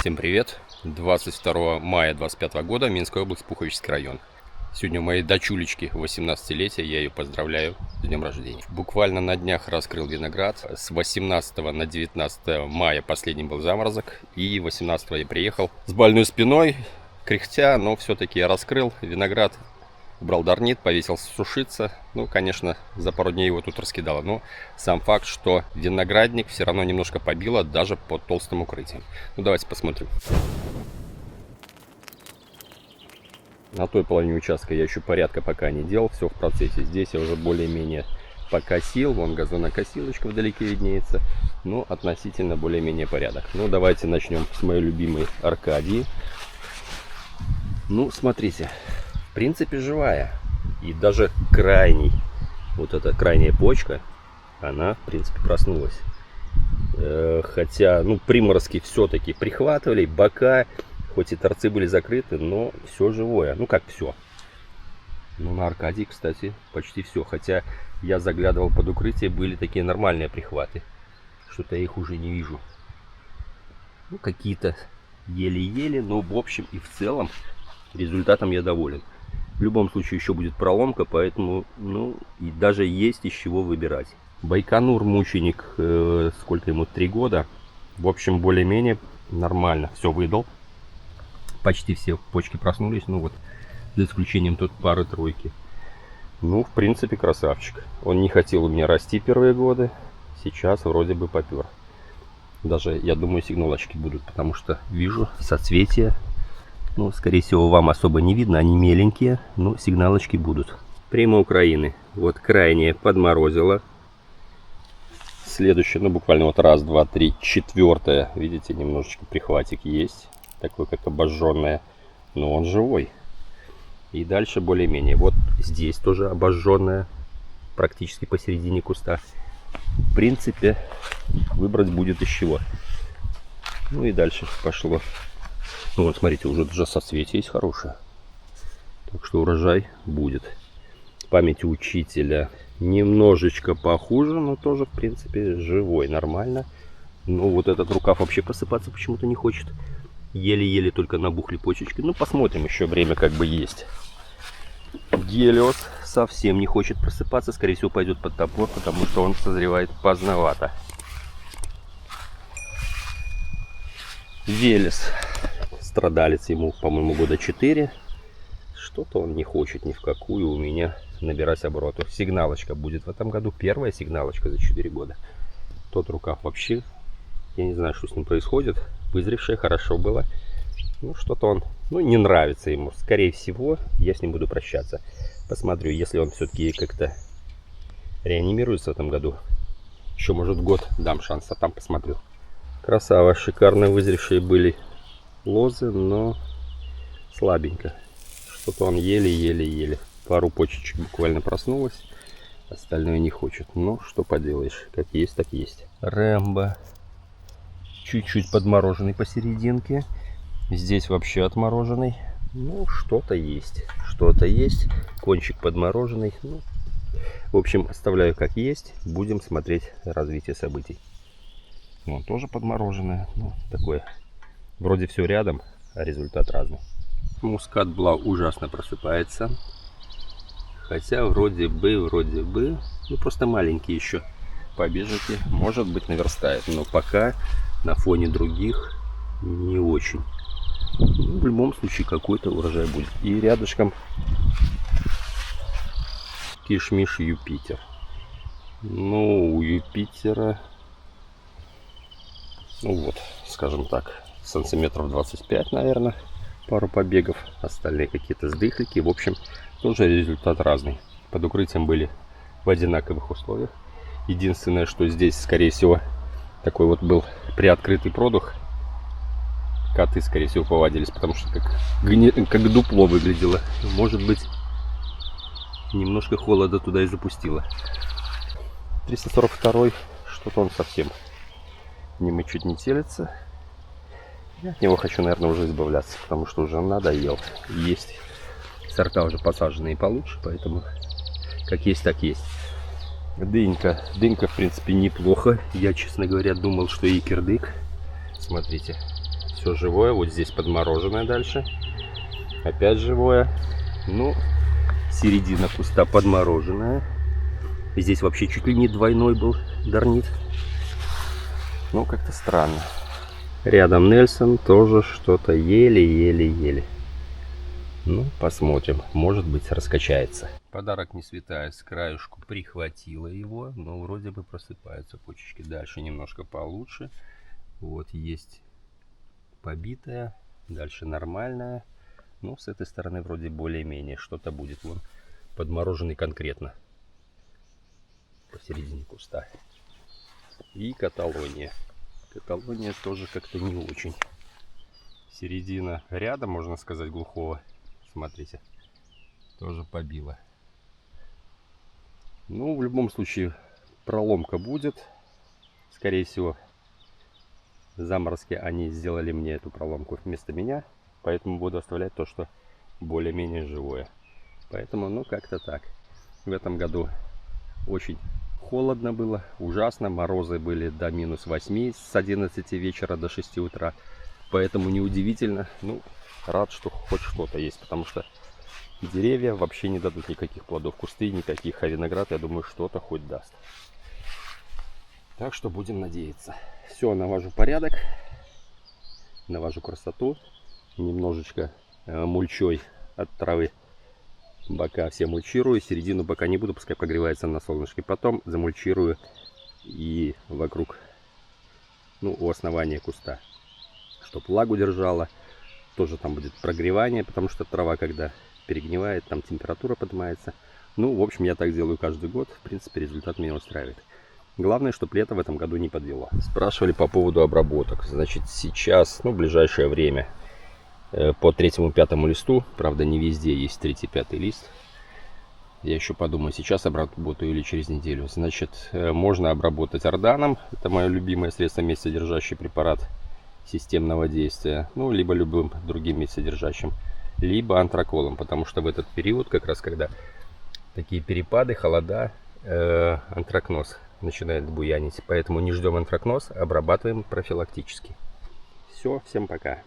Всем привет! 22 мая 2025 года, Минская область, Пуховический район. Сегодня у моей дочулечки 18-летие, я ее поздравляю с днем рождения. Буквально на днях раскрыл виноград. С 18 на 19 мая последний был заморозок. И 18 я приехал с больной спиной, кряхтя, но все-таки я раскрыл виноград. Убрал дарнит, повесил сушиться. Ну, конечно, за пару дней его тут раскидало. Но сам факт, что виноградник все равно немножко побило, даже под толстым укрытием. Ну, давайте посмотрим. На той половине участка я еще порядка пока не делал. Все в процессе. Здесь я уже более-менее покосил. Вон газонокосилочка вдалеке виднеется. Но относительно более-менее порядок. Ну, давайте начнем с моей любимой Аркадии. Ну, смотрите. В принципе, живая. И даже крайний, вот эта крайняя почка, она, в принципе, проснулась. Хотя, ну, приморозки все-таки прихватывали, бока, хоть и торцы были закрыты, но все живое. Ну, как все. Ну, на Аркадии, кстати, почти все. Хотя я заглядывал под укрытие, были такие нормальные прихваты. Что-то я их уже не вижу. Ну, какие-то еле-еле, но в общем и в целом результатом я доволен. В любом случае еще будет проломка, поэтому, ну, и даже есть из чего выбирать. Байконур мученик, сколько ему, 3 года. В общем, более-менее нормально все выдал. Почти все почки проснулись, ну вот, за исключением тут пары-тройки. Ну, в принципе, красавчик. Он не хотел у меня расти первые годы, сейчас вроде бы попер. Даже, я думаю, сигналочки будут, потому что вижу соцветия. Ну, скорее всего, вам особо не видно, они меленькие, но сигналочки будут. Прямо Украины. Вот крайняя подморозила. Следующая, ну, буквально вот раз, два, три, четвертая. Видите, немножечко прихватик есть. Такой, как обожженная. Но он живой. И дальше более-менее. Вот здесь тоже обожженная. Практически посередине куста. В принципе, выбрать будет из чего. Ну и дальше пошло. Ну вот, смотрите, уже соцветие есть хорошее. Так что урожай будет. Память учителя немножечко похуже, но тоже, в принципе, живой, нормально. Ну, вот этот рукав вообще посыпаться почему-то не хочет. Еле-еле только набухли почечки. Ну, посмотрим, еще время как бы есть. Гелиос совсем не хочет просыпаться. Скорее всего, пойдет под топор, потому что он созревает поздновато. Велес. Страдалец, ему, по-моему, года 4. Что-то он не хочет ни в какую у меня набирать оборотов. Сигналочка будет в этом году. Первая сигналочка за 4 года. Тот рукав вообще, я не знаю, что с ним происходит. Вызревшее хорошо было. Ну, что-то он, ну, не нравится ему. Скорее всего, я с ним буду прощаться. Посмотрю, если он все-таки как-то реанимируется в этом году. Еще, может, год дам шанс, а там посмотрю. Красава, шикарно вызревшие были лозы, но слабенько. Что-то он еле-еле-еле. Пару почечек буквально проснулась. Остальное не хочет. Ну, что поделаешь. Как есть, так есть. Рэмбо. Чуть-чуть подмороженный посерединке. Здесь вообще отмороженный. Ну, что-то есть. Что-то есть. Кончик подмороженный. Ну, в общем, оставляю как есть. Будем смотреть развитие событий. Вон тоже подмороженное. Ну, такое. Вроде все рядом, а результат разный. Мускат Блау ужасно просыпается. Хотя вроде бы, ну просто маленькие еще побежики. Может быть, наверстает. Но пока на фоне других не очень. Ну, в любом случае какой-то урожай будет. И рядышком кишмиш Юпитер. Ну, у Юпитера, ну вот, скажем так, сантиметров 25, наверное, пару побегов. Остальные какие-то сдыхлики. В общем, тоже результат разный. Под укрытием были в одинаковых условиях. Единственное, что здесь, скорее всего, такой вот был приоткрытый продух. Коты, скорее всего, повадились, потому что как дупло выглядело. Может быть, немножко холода туда и запустило. 342, что-то он совсем не мычит, не телится. Я от него хочу, наверное, уже избавляться, потому что уже надоел. Есть сорта уже посаженные получше, поэтому как есть, так есть. Дынька. Дынька, в принципе, неплохо. Я, честно говоря, думал, что и кирдык. Смотрите, Все живое. Вот здесь подмороженное дальше. Опять живое. Ну, середина куста подмороженная. Здесь вообще чуть ли не двойной был дарнит. Ну, как-то странно. Рядом Нельсон тоже что-то еле-еле-еле. Ну, посмотрим. Может быть, раскачается. Подарок не святая. С краюшку прихватила его, но вроде бы просыпаются почечки. Дальше немножко получше. Вот есть побитая. Дальше нормальная. Ну, с этой стороны вроде более-менее что-то будет. Вон подмороженный конкретно. Посередине куста. И Каталония. Каталония тоже как-то не очень. Середина ряда, можно сказать, глухого. Смотрите, тоже побила. Ну, в любом случае, проломка будет. Скорее всего, заморозки они сделали мне эту проломку вместо меня. Поэтому буду оставлять то, что более-менее живое. Поэтому, ну, как-то так. В этом году очень холодно было, ужасно. Морозы были до -8 с 11 вечера до 6 утра. Поэтому неудивительно. Ну, рад, что хоть что-то есть, потому что деревья вообще не дадут никаких плодов, кусты никаких, а виноград, я думаю, что-то хоть даст. Так что будем надеяться. Все, навожу порядок, навожу красоту, немножечко мульчой от травы бока все мульчирую, середину бока не буду, пускай погревается на солнышке, потом замульчирую и вокруг, ну, у основания куста, чтобы влагу держала. Тоже там будет прогревание, потому что трава, когда перегнивает, там температура поднимается. Ну, в общем, я так делаю каждый год. В принципе, результат меня устраивает. Главное, чтобы лето в этом году не подвело. Спрашивали по поводу обработок. Значит, сейчас, ну, в ближайшее время, по 3-5 листу, правда, не везде есть 3-5 лист. Я еще подумаю, сейчас обработаю или через неделю. Значит, можно обработать орданом. Это мое любимое средство, местосодержащий препарат системного действия, ну, либо любым другим местосодержащим, либо антраколом, потому что в этот период, как раз когда такие перепады, холода, антракноз начинает буянить, поэтому не ждем антракноз, обрабатываем профилактически. Все, всем пока.